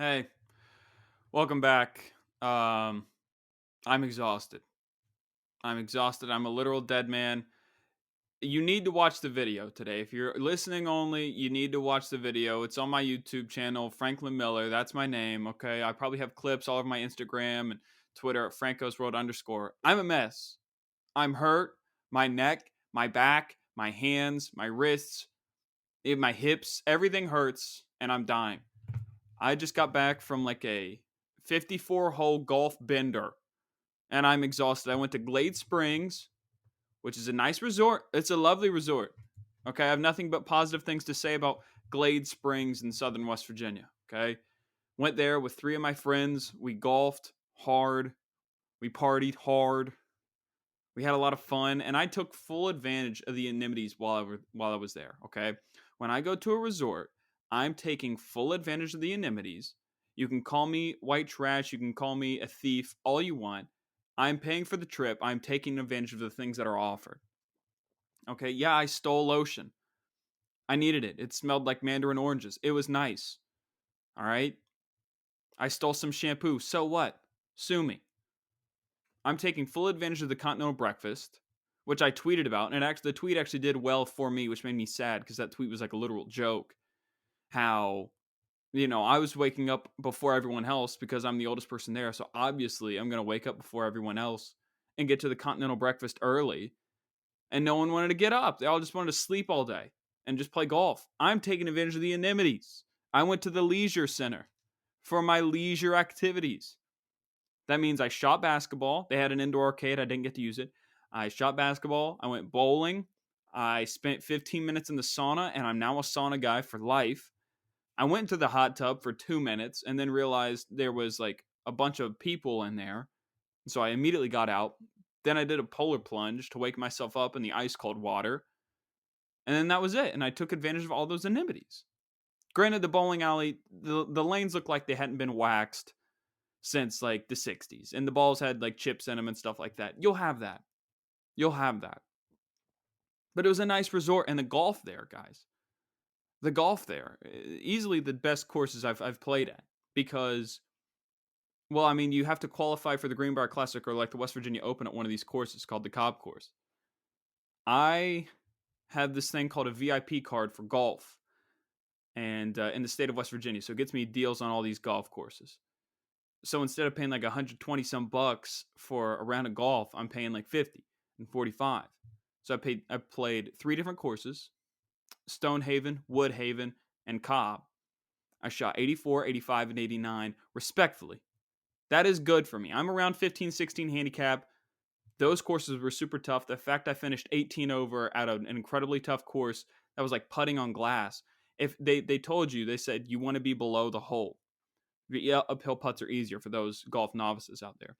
Hey, welcome back. I'm exhausted. I'm exhausted. I'm a literal dead man. You need to watch the video today. If you're listening only, you need to watch the video. It's on my YouTube channel, Franklin Miller. That's my name. Okay. I probably have clips all over my Instagram and Twitter at Franco's World underscore. I'm a mess. I'm hurt. My neck, my back, my hands, my wrists, my hips, everything hurts, and I'm dying. I just got back from like a 54 hole golf bender and I'm exhausted. I went to Glade Springs, which is a nice resort. It's a lovely resort. Okay. I have nothing but positive things to say about Glade Springs in southern West Virginia. Okay. Went there with three of my friends. We golfed hard. We partied hard. We had a lot of fun, and I took full advantage of the amenities while I was there. Okay, when I go to a resort, I'm taking full advantage of the amenities. You can call me white trash, you can call me a thief, all you want. I'm paying for the trip. I'm taking advantage of the things that are offered. Okay, yeah, I stole lotion. I needed it. It smelled like mandarin oranges. It was nice. All right, I stole some shampoo. So what? Sue me. I'm taking full advantage of the continental breakfast, which I tweeted about, and actually the tweet actually did well for me, which made me sad because that tweet was like a literal joke. How I was waking up before everyone else because I'm the oldest person there, so obviously I'm gonna wake up before everyone else and get to the continental breakfast early. And no one wanted to get up; they all just wanted to sleep all day and just play golf. I'm taking advantage of the amenities. I went to the leisure center for my leisure activities. That means I shot basketball. They had an indoor arcade. I didn't get to use it. I shot basketball. I went bowling. I spent 15 minutes in the sauna, and I'm now a sauna guy for life. I went to the hot tub for 2 minutes and then realized there was like a bunch of people in there. So I immediately got out. Then I did a polar plunge to wake myself up in the ice cold water. And then that was it. And I took advantage of all those amenities. Granted, the bowling alley, the lanes looked like they hadn't been waxed since like the 60s and the balls had like chips in them and stuff like that. You'll have that. You'll have that. But it was a nice resort and the golf there, guys. The golf there, easily the best courses I've played at because well, I mean, you have to qualify for the Greenbrier Classic or like the West Virginia Open at one of these courses called the Cobb course. I have this thing called a VIP card for golf and in the state of West Virginia. So it gets me deals on all these golf courses. So instead of paying like 120 some bucks for a round of golf, I'm paying like 50 and 45. So I played three different courses: Stonehaven, Woodhaven, and Cobb. I shot 84, 85, and 89 respectfully. That is good for me. I'm around 15, 16 handicap. Those courses were super tough. The fact I finished 18 over at an incredibly tough course that was like putting on glass. If they told you, they said you want to be below the hole. Yeah, uphill putts are easier for those golf novices out there.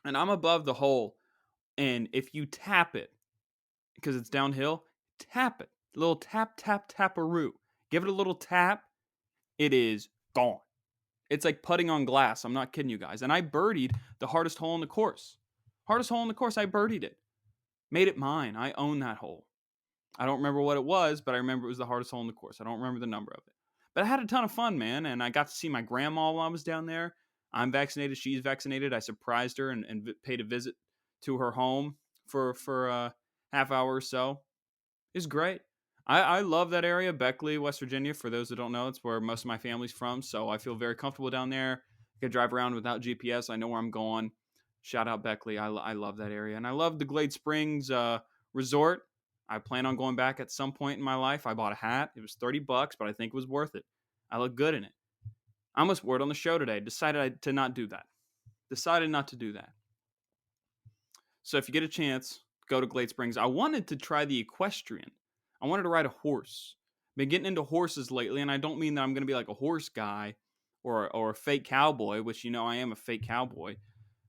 And I'm above the hole. And if you tap it, because it's downhill, tap it. A little tap, tap, taparoo. Give it a little tap. It is gone. It's like putting on glass. I'm not kidding you guys. And I birdied the hardest hole in the course. Hardest hole in the course, I birdied it. Made it mine. I own that hole. I don't remember what it was, but I remember it was the hardest hole in the course. I don't remember the number of it. But I had a ton of fun, man. And I got to see my grandma while I was down there. I'm vaccinated. She's vaccinated. I surprised her and paid a visit to her home for a half hour or so. It's great. I love that area, Beckley, West Virginia. For those that don't know, it's where most of my family's from. So I feel very comfortable down there. I can drive around without GPS. I know where I'm going. Shout out Beckley. I love that area. And I love the Glade Springs resort. I plan on going back at some point in my life. I bought a hat. It was $30, but I think it was worth it. I look good in it. I almost wore it on the show today. Decided to not do that. Decided not to do that. So if you get a chance, go to Glade Springs. I wanted to try the equestrian. I wanted to ride a horse. Been getting into horses lately, and I don't mean that I'm going to be like a horse guy or a fake cowboy, which I am a fake cowboy.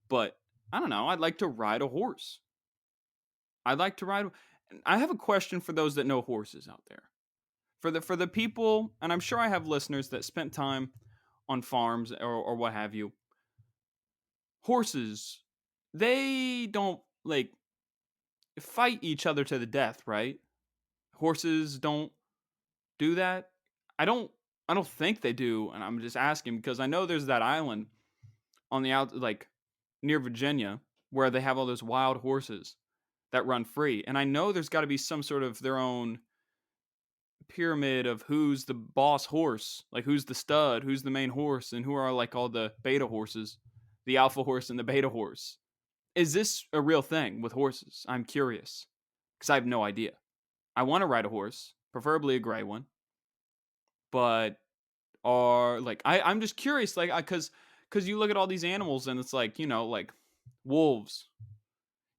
But I don't know. I'd like to ride a horse. I'd like to ride. I have a question for those that know horses out there. For the people, and I'm sure I have listeners that spent time on farms or what have you. Horses, they don't like fight each other to the death, right? Horses don't do that. I don't. I don't think they do, and I'm just asking because I know there's that island on the out like near Virginia where they have all those wild horses that run free, and I know there's got to be some sort of their own pyramid of who's the boss horse, like who's the stud, who's the main horse, and who are like all the beta horses, the alpha horse and the beta horse. Is this a real thing with horses? I'm curious because I have no idea. I want to ride a horse, preferably a gray one, but are like I'm just curious, like because you look at all these animals and it's like like wolves.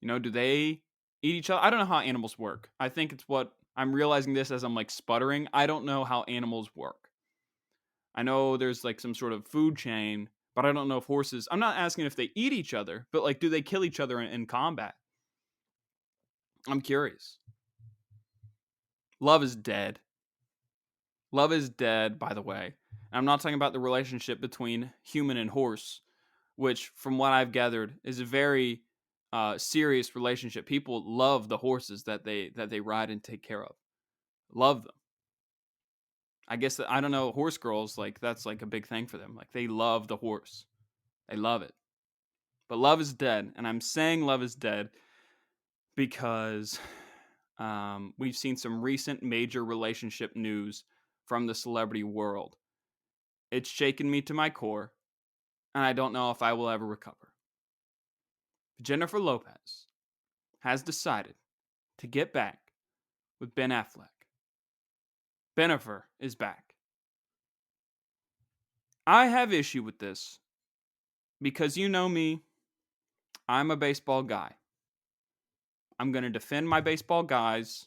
Do they eat each other? I don't know how animals work. I think it's what I'm realizing this as I'm like sputtering. I don't know how animals work. I know there's like some sort of food chain, but I don't know if horses. I'm not asking if they eat each other, but like, do they kill each other in combat? I'm curious. Love is dead. Love is dead, by the way. And I'm not talking about the relationship between human and horse, which, from what I've gathered, is a very serious relationship. People love the horses that they ride and take care of. Love them. I guess I don't know. Horse girls, like that's like a big thing for them. Like they love the horse. They love it. But love is dead, and I'm saying love is dead because we've seen some recent major relationship news from the celebrity world. It's shaken me to my core, and I don't know if I will ever recover. Jennifer Lopez has decided to get back with Ben Affleck. Bennifer is back. I have issue with this because you know me, I'm a baseball guy. I'm going to defend my baseball guys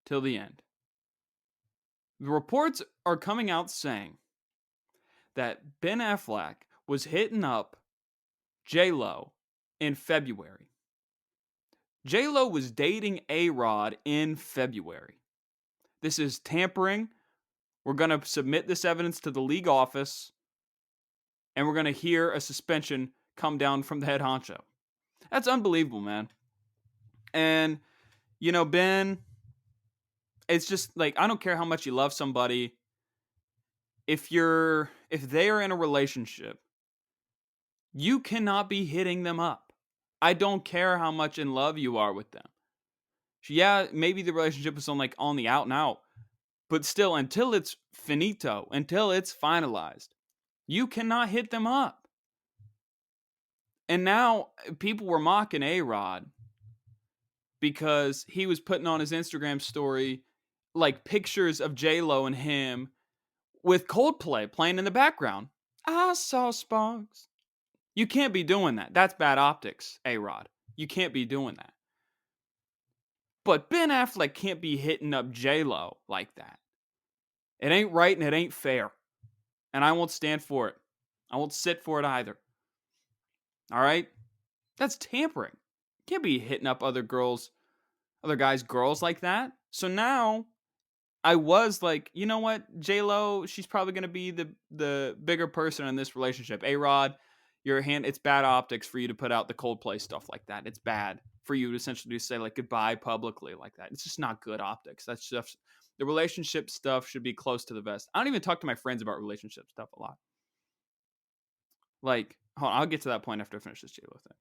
till the end. The reports are coming out saying that Ben Affleck was hitting up JLo in February. JLo was dating Arod in February. This is tampering. We're going to submit this evidence to the league office, and we're going to hear a suspension come down from the head honcho. That's unbelievable, man. And, Ben, it's just like, I don't care how much you love somebody. If they are in a relationship, you cannot be hitting them up. I don't care how much in love you are with them. Yeah, maybe the relationship is on the out and out, but still, until it's finito, until it's finalized, you cannot hit them up. And now people were mocking A-Rod because he was putting on his Instagram story like pictures of JLo and him with Coldplay playing in the background. I saw sparks. You can't be doing that. That's bad optics, A-Rod. You can't be doing that. But Ben Affleck can't be hitting up JLo like that. It ain't right and it ain't fair. And I won't stand for it. I won't sit for it either. All right? That's tampering. You can't be hitting up other guys' girls like that. So now I was like, you know what? JLo, she's probably going to be the bigger person in this relationship. A-Rod, it's bad optics for you to put out the Coldplay stuff like that. It's bad for you to essentially say like goodbye publicly like that. It's just not good optics. That's just the relationship stuff should be close to the vest. I don't even talk to my friends about relationship stuff a lot. Like, hold on, I'll get to that point after I finish this JLo thing.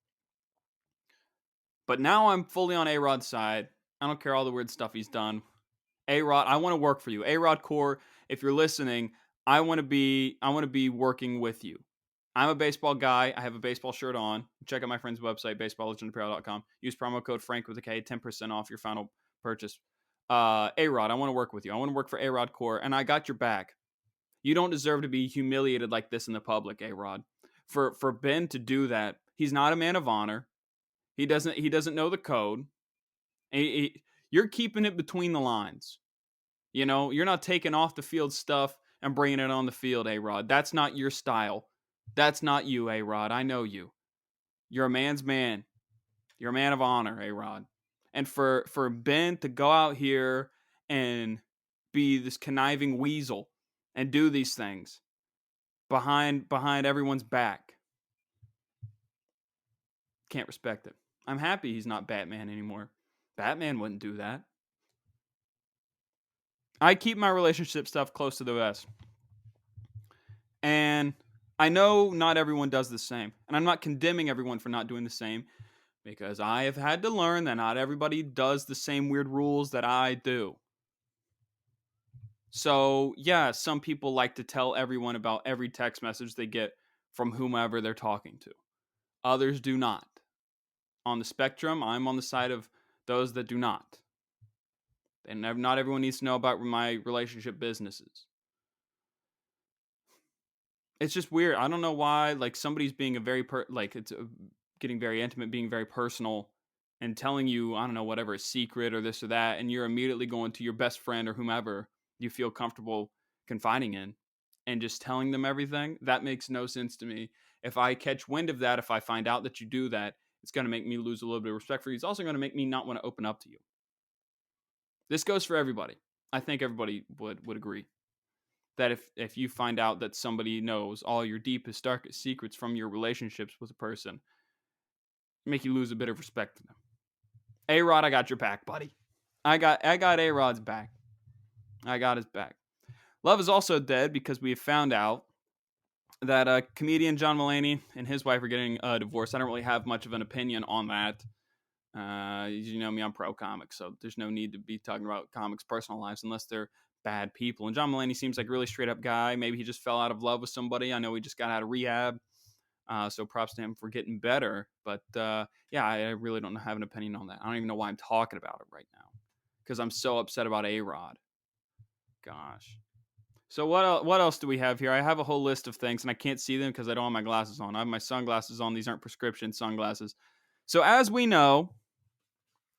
But now I'm fully on A-Rod's side. I don't care all the weird stuff he's done. A-Rod, I want to work for you. A-Rod Core, if you're listening, I want to be working with you. I'm a baseball guy. I have a baseball shirt on. Check out my friend's website, baseballlegendapparel.com. Use promo code Frank with a K, 10% off your final purchase. A-Rod, I want to work with you. I want to work for A-Rod Core, and I got your back. You don't deserve to be humiliated like this in the public, A-Rod. For Ben to do that, he's not a man of honor. He doesn't know the code. You're keeping it between the lines. You're not taking off the field stuff and bringing it on the field, A-Rod. That's not your style. That's not you, A-Rod. I know you. You're a man's man. You're a man of honor, A-Rod. And for Ben to go out here and be this conniving weasel and do these things behind everyone's back, can't respect it. I'm happy he's not Batman anymore. Batman wouldn't do that. I keep my relationship stuff close to the vest. again, I know not everyone does the same, and I'm not condemning everyone for not doing the same because I have had to learn that not everybody does the same weird rules that I do. So, yeah, some people like to tell everyone about every text message they get from whomever they're talking to. Others do not. On the spectrum, I'm on the side of those that do not. And not everyone needs to know about my relationship businesses. It's just weird. I don't know why. Like somebody's being a very getting very intimate, being very personal, and telling you I don't know whatever a secret or this or that, and you're immediately going to your best friend or whomever you feel comfortable confiding in, and just telling them everything. That makes no sense to me. If I catch wind of that, if I find out that you do that, it's going to make me lose a little bit of respect for you. It's also going to make me not want to open up to you. This goes for everybody. I think everybody would agree that if you find out that somebody knows all your deepest, darkest secrets from your relationships with a person, make you lose a bit of respect to them. Arod, I got your back, buddy. I got Arod's back. I got his back. Love is also dead because we have found out that comedian John Mulaney and his wife are getting a divorce. I don't really have much of an opinion on that. You know me, I'm pro comics, so there's no need to be talking about comics' personal lives unless they're bad people. And John Mulaney seems like a really straight up guy. Maybe he just fell out of love with somebody. I know he just got out of rehab. So props to him for getting better. But yeah, I really don't have an opinion on that. I don't even know why I'm talking about it right now because I'm so upset about Arod. Gosh. So what else do we have here? I have a whole list of things, and I can't see them because I don't have my glasses on. I have my sunglasses on. These aren't prescription sunglasses. So as we know,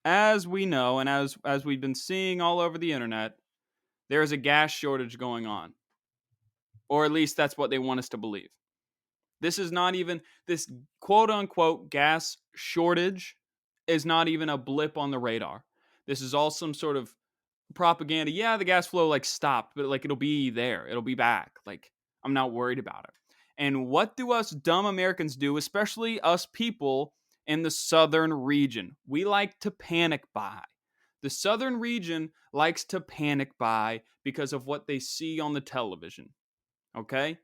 and as we've been seeing all over the internet, there is a gas shortage going on. Or at least that's what they want us to believe. This is not even, this quote unquote gas shortage is not even a blip on the radar. This is all some sort of propaganda. Yeah, the gas flow like stopped, but like it'll be there. It'll be back. Like I'm not worried about it. And what do us dumb Americans do, especially us people in the southern region? We like to panic buy. The southern region likes to panic buy because of what they see on the television. Okay?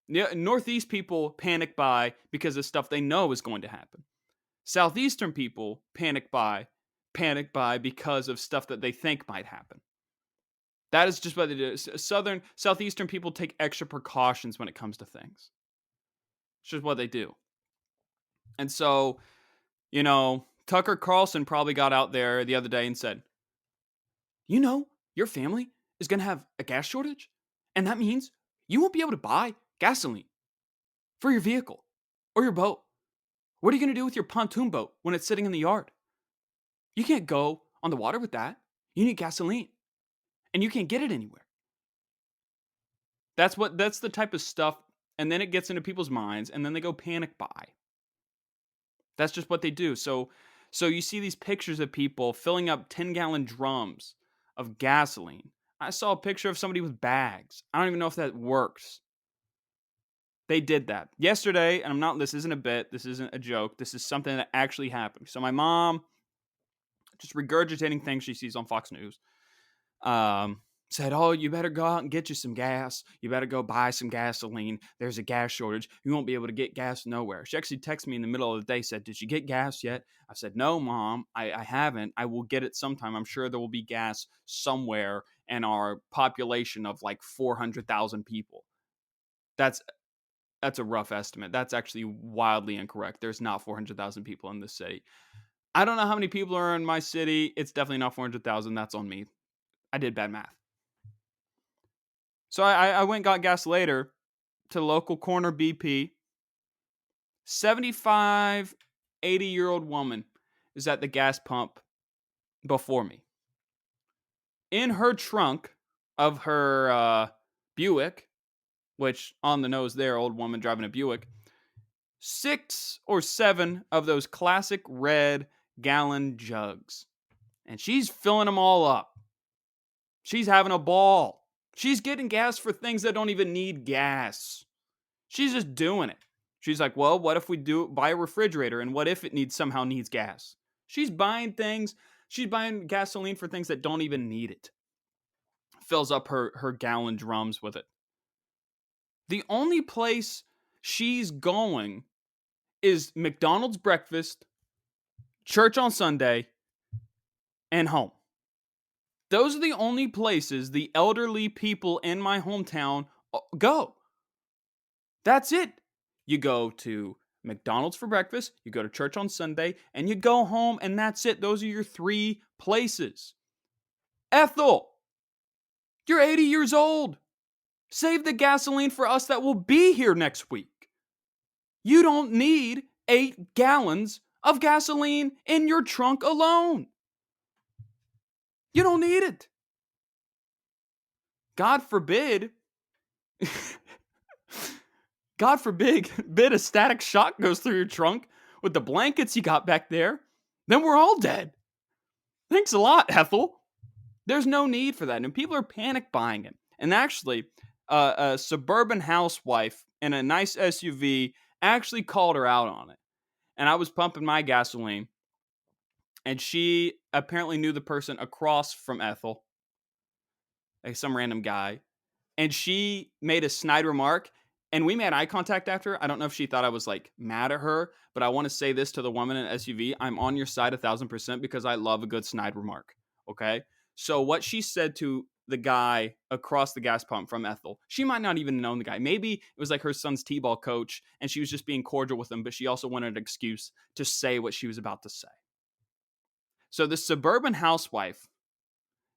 Northeast people panic buy because of stuff they know is going to happen. Southeastern people panic buy because of stuff that they think might happen. That is just what they do. Southeastern people take extra precautions when it comes to things. It's just what they do. And so, Tucker Carlson probably got out there the other day and said, your family is going to have a gas shortage. And that means you won't be able to buy gasoline for your vehicle or your boat. What are you going to do with your pontoon boat when it's sitting in the yard? You can't go on the water with that. You need gasoline. And you can't get it anywhere. That's the type of stuff. And then it gets into people's minds and then they go panic buy. That's just what they do. So you see these pictures of people filling up 10-gallon drums of gasoline. I saw a picture of somebody with bags. I don't even know if that works. They did that yesterday, and this isn't a bit, this isn't a joke, this is something that actually happened. So my mom, just regurgitating things she sees on Fox News, said, "Oh, you better go out and get you some gas. You better go buy some gasoline. There's a gas shortage. You won't be able to get gas nowhere." She actually texted me in the middle of the day, said, "Did you get gas yet?" I said, "No, Mom, I haven't. I will get it sometime. I'm sure there will be gas somewhere in our population of like 400,000 people." That's a rough estimate. That's actually wildly incorrect. There's not 400,000 people in this city. I don't know how many people are in my city. It's definitely not 400,000. That's on me. I did bad math. So I went and got gas later to local corner BP. 75, 80-year-old woman is at the gas pump before me. In her trunk of her Buick, which on the nose there, old woman driving a Buick, 6 or 7 of those classic red gallon jugs. And she's filling them all up. She's having a ball. She's getting gas for things that don't even need gas. She's just doing it. She's like, well, what if we buy a refrigerator, and what if it somehow needs gas? She's buying gasoline for things that don't even need it. Fills up her gallon drums with it. The only place she's going is McDonald's breakfast, church on Sunday, and home. Those are the only places the elderly people in my hometown go. That's it. You go to McDonald's for breakfast, you go to church on Sunday, and you go home, and that's it. Those are your three places. Ethel, you're 80 years old. Save the gasoline for us that will be here next week. You don't need 8 gallons of gasoline in your trunk alone. You don't need it. God forbid, God forbid a static shock goes through your trunk with the blankets you got back there. Then we're all dead. Thanks a lot, Ethel. There's no need for that. And people are panic buying it. And actually, a suburban housewife in a nice SUV actually called her out on it. And I was pumping my gasoline. And she apparently knew the person across from Ethel, like some random guy. And she made a snide remark. And we made eye contact after. I don't know if she thought I was like mad at her, but I want to say this to the woman in SUV. I'm on your side 1,000% because I love a good snide remark. Okay. So what she said to the guy across the gas pump from Ethel, she might not even know the guy. Maybe it was like her son's t-ball coach and she was just being cordial with him, but she also wanted an excuse to say what she was about to say. So this suburban housewife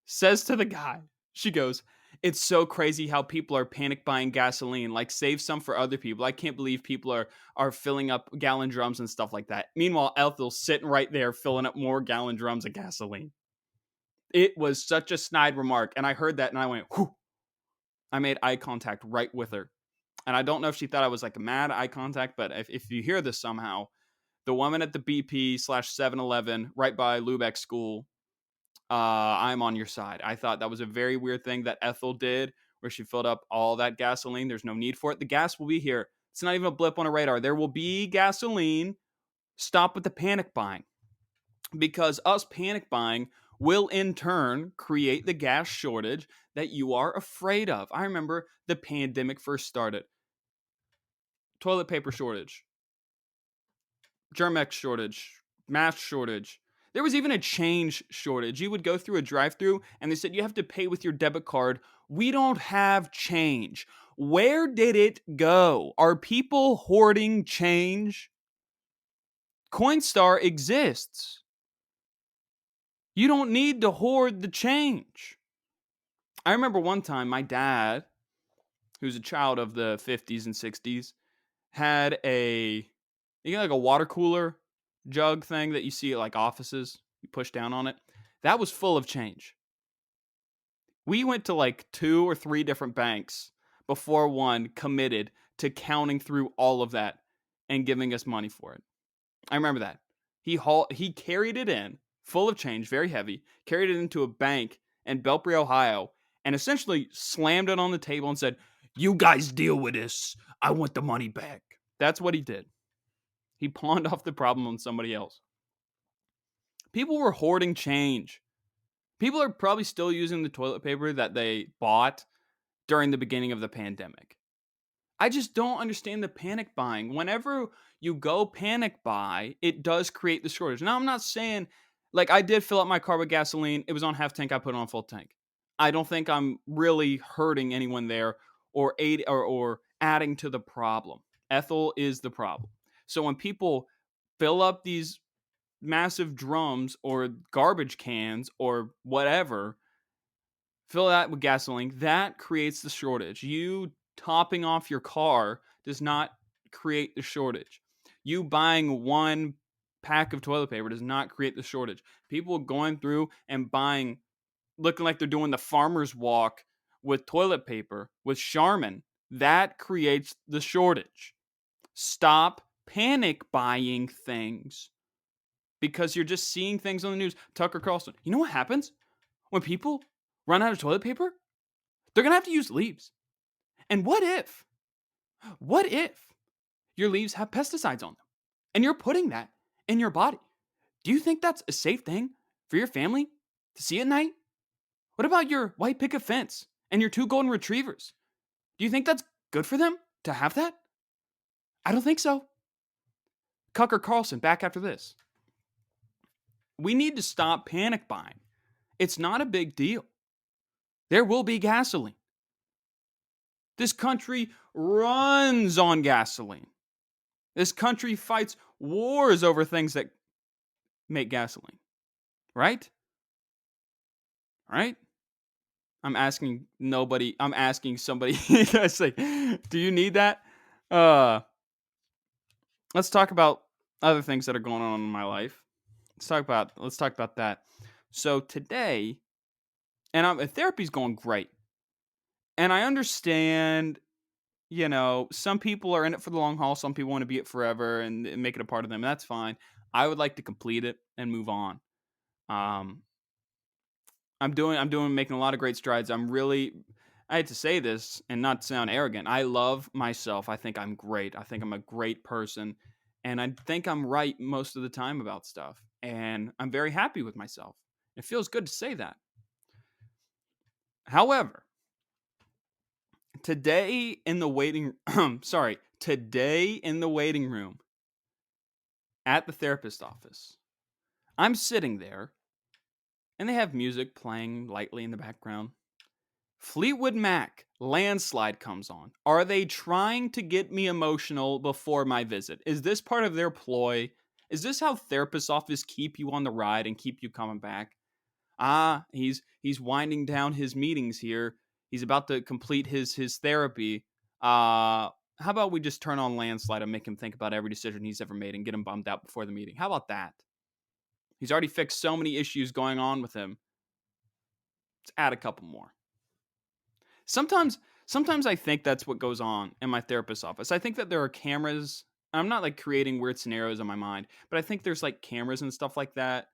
says to the guy, she goes, "It's so crazy how people are panic buying gasoline, like save some for other people. I can't believe people are filling up gallon drums and stuff like that." Meanwhile, Ethel's sitting right there filling up more gallon drums of gasoline. It was such a snide remark, and I heard that and I went, whew. I made eye contact right with her. And I don't know if she thought I was like a mad eye contact, but if you hear this somehow, the woman at the BP / 7-Eleven right by Lubeck School, I'm on your side. I thought that was a very weird thing that Ethel did, where she filled up all that gasoline. There's no need for it. The gas will be here. It's not even a blip on a radar. There will be gasoline. Stop with the panic buying. Because us panic buying will in turn create the gas shortage that you are afraid of. I remember the pandemic first started. Toilet paper shortage, Germex shortage, mask shortage. There was even a change shortage. You would go through a drive-thru and they said you have to pay with your debit card. We don't have change. Where did it go? Are people hoarding change? Coinstar exists. You don't need to hoard the change. I remember one time my dad, who's a child of the 50s and 60s, had like a water cooler jug thing that you see at like offices. You push down on it. That was full of change. We went to like 2 or 3 different banks before one committed to counting through all of that and giving us money for it. I remember that. He carried it in full of change, very heavy, carried it into a bank in Belpre, Ohio, and essentially slammed it on the table and said, "You guys deal with this. I want the money back." That's what he did. He pawned off the problem on somebody else. People were hoarding change. People are probably still using the toilet paper that they bought during the beginning of the pandemic. I just don't understand the panic buying. Whenever you go panic buy, it does create the shortage. Now, I'm not saying, like, I did fill up my car with gasoline. It was on half tank. I put it on full tank. I don't think I'm really hurting anyone there or adding to the problem. Ethel is the problem. So when people fill up these massive drums or garbage cans or whatever, fill that with gasoline, that creates the shortage. You topping off your car does not create the shortage. You buying one pack of toilet paper does not create the shortage. People going through and buying, looking like they're doing the farmer's walk with toilet paper, with Charmin, that creates the shortage. Stop panic buying things because you're just seeing things on the news. Tucker Carlson. You know what happens when people run out of toilet paper? They're going to have to use leaves. And what if your leaves have pesticides on them and you're putting that in your body? Do you think that's a safe thing for your family to see at night? What about your white picket fence and your 2 golden retrievers? Do you think that's good for them? to have that? I don't think so. Tucker Carlson, back after this. We need to stop panic buying. It's not a big deal. There will be gasoline. This country runs on gasoline. This country fights wars over things that make gasoline. Right? Right? I'm asking somebody. I say, do you need that? Uh, let's talk about other things that are going on in my life. Let's talk about that. So today, therapy's going great. And I understand, some people are in it for the long haul. Some people want to be it forever and make it a part of them. And that's fine. I would like to complete it and move on. Making a lot of great strides. I hate to say this and not sound arrogant. I love myself. I think I'm great. I think I'm a great person. And I think I'm right most of the time about stuff. And I'm very happy with myself. It feels good to say that. However, today in the waiting room at the therapist office, I'm sitting there and they have music playing lightly in the background. Fleetwood Mac, Landslide comes on. Are they trying to get me emotional before my visit? Is this part of their ploy? Is this how therapist office keep you on the ride and keep you coming back? He's winding down his meetings here. He's about to complete his therapy. How about we just turn on Landslide and make him think about every decision he's ever made and get him bummed out before the meeting? How about that? He's already fixed so many issues going on with him. Let's add a couple more. Sometimes I think that's what goes on in my therapist's office. I think that there are cameras. I'm not like creating weird scenarios in my mind, but I think there's like cameras and stuff like that,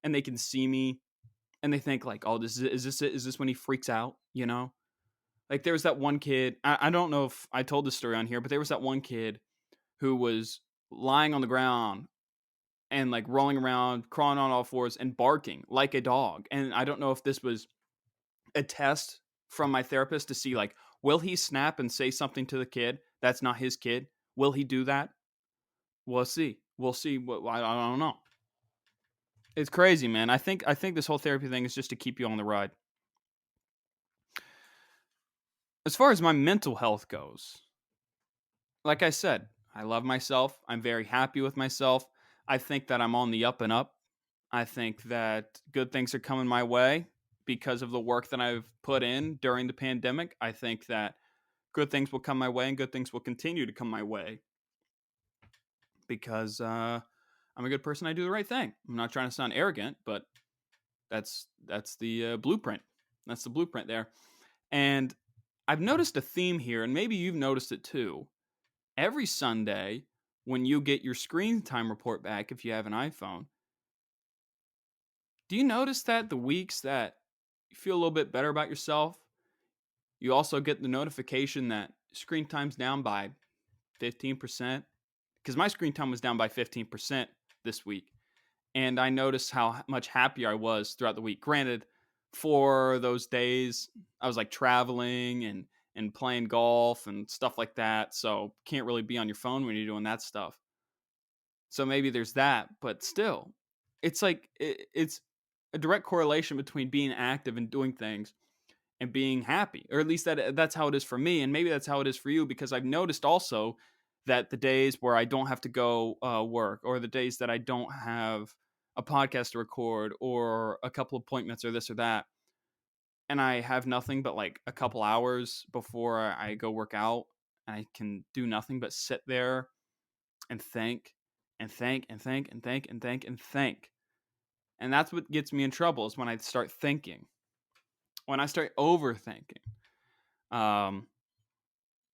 and they can see me, and they think like, oh, is this when he freaks out? Like there was that one kid. I don't know if I told this story on here, but there was that one kid who was lying on the ground and like rolling around, crawling on all fours, and barking like a dog. And I don't know if this was a test from my therapist to see like, will he snap and say something to the kid that's not his kid? Will he do that? We'll see. I don't know. It's crazy, man. I think this whole therapy thing is just to keep you on the ride. As far as my mental health goes, like I said, I love myself. I'm very happy with myself. I think that I'm on the up and up. I think that good things are coming my way because of the work that I've put in during the pandemic. I think that good things will come my way and good things will continue to come my way because I'm a good person. I do the right thing. I'm not trying to sound arrogant, but that's the blueprint. That's the blueprint there. And I've noticed a theme here, and maybe you've noticed it too. Every Sunday, when you get your screen time report back, if you have an iPhone, do you notice that the weeks that you feel a little bit better about yourself, you also get the notification that screen time's down by 15%? Because my screen time was down by 15% this week. And I noticed how much happier I was throughout the week. Granted, for those days, I was like traveling and playing golf and stuff like that. So can't really be on your phone when you're doing that stuff. So maybe there's that, but still, it's like it's a direct correlation between being active and doing things and being happy, or at least that's how it is for me, and maybe that's how it is for you. Because I've noticed also that the days where I don't have to go work, or the days that I don't have a podcast to record, or a couple appointments, or this or that, and I have nothing but like a couple hours before I go work out, and I can do nothing but sit there and think and think and think and think and think and think. And that's what gets me in trouble, is when I start thinking, when I start overthinking.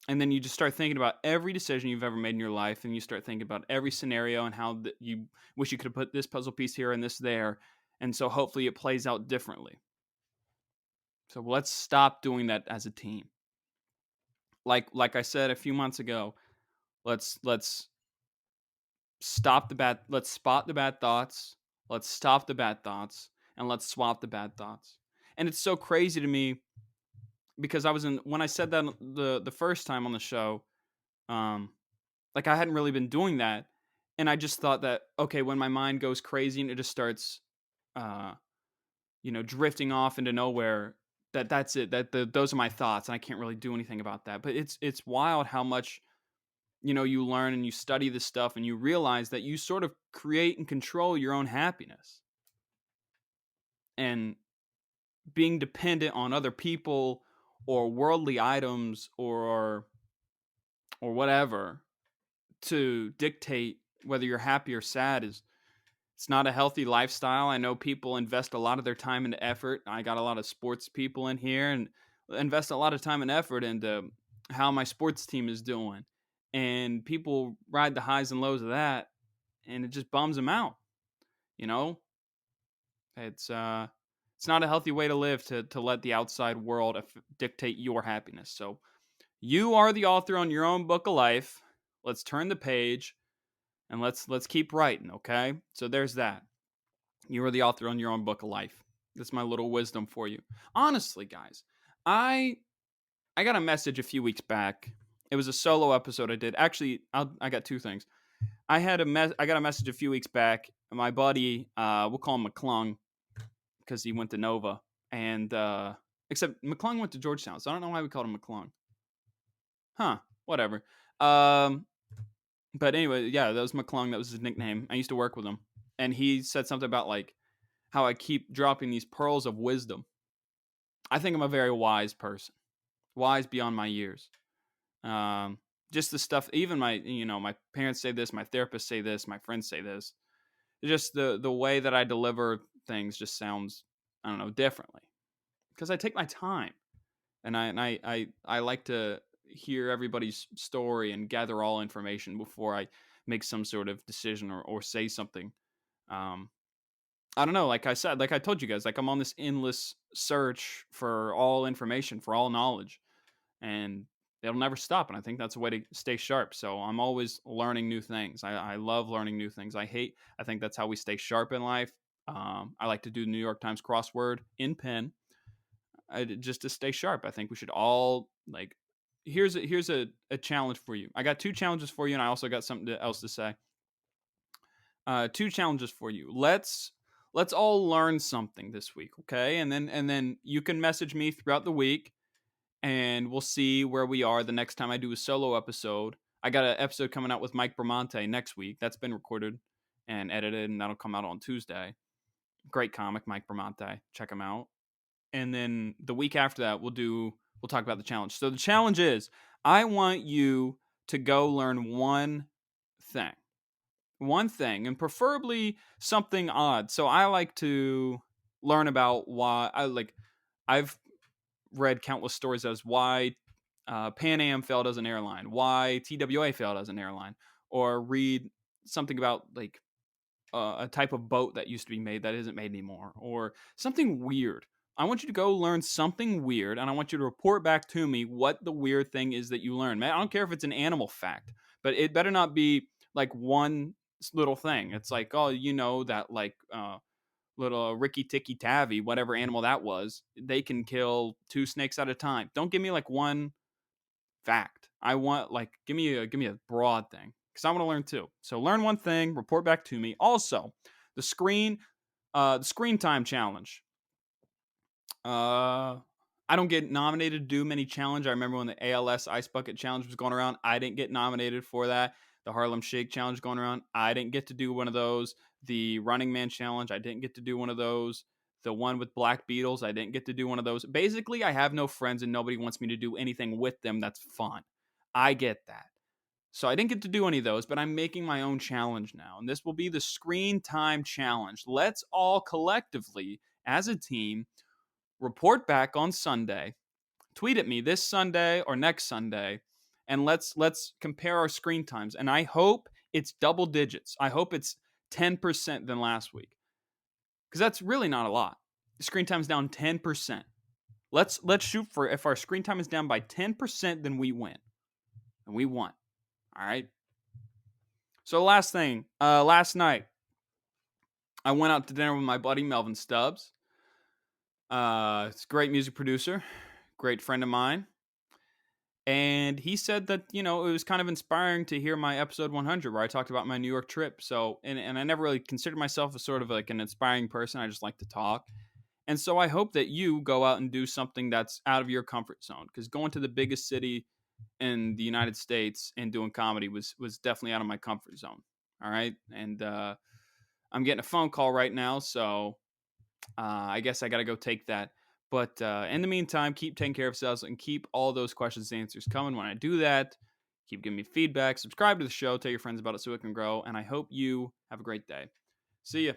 And then you just start thinking about every decision you've ever made in your life, and you start thinking about every scenario and how you wish you could have put this puzzle piece here and this there. And so hopefully it plays out differently. So let's stop doing that as a team. Like I said a few months ago, let's spot the bad thoughts, let's stop the bad thoughts, and let's swap the bad thoughts. And it's so crazy to me because when I said that the first time on the show, Um, like I hadn't really been doing that, and I just thought that okay, when my mind goes crazy and it just starts, uh, drifting off into nowhere, that's it. Those are my thoughts, and I can't really do anything about that. But it's wild how much you learn and you study this stuff, and you realize that you sort of create and control your own happiness, and being dependent on other people or worldly items or whatever to dictate whether you're happy or sad is it's not a healthy lifestyle. I know people invest a lot of their time and effort. I got a lot of sports people in here and invest a lot of time and effort into how my sports team is doing. And people ride the highs and lows of that, and it just bums them out. You know, it's it's not a healthy way to live to let the outside world dictate your happiness. So you are the author on your own book of life. Let's turn the page and let's keep writing, okay? So there's that. You are the author on your own book of life. That's my little wisdom for you. Honestly, guys, I I got a message a few weeks back. It was a solo episode I did. Actually, I got two things. I got a message a few weeks back. My buddy, we'll call him McClung because he went to Nova, and except McClung went to Georgetown, so I don't know why we called him McClung. Huh? Whatever. Um, but anyway, yeah, that was McClung. That was his nickname. I used to work with him, and he said something about like how I keep dropping these pearls of wisdom. I think I'm a very wise person, wise beyond my years. Um, just the stuff. Even my parents say this, my therapists say this, my friends say this. Just the way that I deliver things just sounds, I don't know, differently because I take my time, and I like to hear everybody's story and gather all information before I make some sort of decision or say something. Um, I don't know. Like I said, like I told you guys, like I'm on this endless search for all information, for all knowledge, and it'll never stop. And I think that's a way to stay sharp. So I'm always learning new things. I love learning new things. I think that's how we stay sharp in life. I like to do New York Times crossword in pen, just to stay sharp. I think we should all like. Here's a challenge for you. I got two challenges for you, and I also got something else to say. Two challenges for you. Let's all learn something this week, okay? And then you can message me throughout the week, and we'll see where we are the next time I do a solo episode. I got an episode coming out with Mike Bramante next week. That's been recorded and edited, and that'll come out on Tuesday. Great comic, Mike Bramante. Check him out. And then the week after that, we'll talk about the challenge. So the challenge is I want you to go learn thing one thing, and preferably something odd. So I like to learn about why I've read countless stories as why Pan Am failed as an airline, why TWA failed as an airline, or read something about like a type of boat that used to be made that isn't made anymore, or something weird. I want you to go learn something weird, and I want you to report back to me what the weird thing is that you learned. Man, I don't care if it's an animal fact, but it better not be like one little thing. It's like, oh, that like little Ricky Tikki Tavi, whatever animal that was, they can kill two snakes at a time. Don't give me like one fact. I want like give me a broad thing because I want to learn too. So learn one thing, report back to me. Also, the screen time challenge. Uh, I don't get nominated to do many challenge. I remember when the ALS Ice Bucket Challenge was going around. I didn't get nominated for that. The Harlem Shake Challenge going around. I didn't get to do one of those. The Running Man Challenge. I didn't get to do one of those. The one with Black Beatles. I didn't get to do one of those. Basically, I have no friends and nobody wants me to do anything with them that's fun. I get that. So I didn't get to do any of those, but I'm making my own challenge now. And this will be the screen time challenge. Let's all collectively, as a team, report back on Sunday. Tweet at me this Sunday or next Sunday, and let's compare our screen times. And I hope it's double digits. I hope it's 10% than last week, because that's really not a lot. The screen time's down 10%. Let's shoot for, if our screen time is down by 10%, then we win, and we won. All right. So last thing, last night I went out to dinner with my buddy Melvin Stubbs. It's a great music producer, great friend of mine. And he said that, it was kind of inspiring to hear my episode 100 where I talked about my New York trip. So, and I never really considered myself as sort of like an inspiring person. I just like to talk. And so I hope that you go out and do something that's out of your comfort zone, because going to the biggest city in the United States and doing comedy was definitely out of my comfort zone. All right. And I'm getting a phone call right now. So I guess I got to go take that. But in the meantime, keep taking care of yourselves and keep all those questions and answers coming. When I do that, keep giving me feedback, subscribe to the show, tell your friends about it so it can grow. And I hope you have a great day. See ya.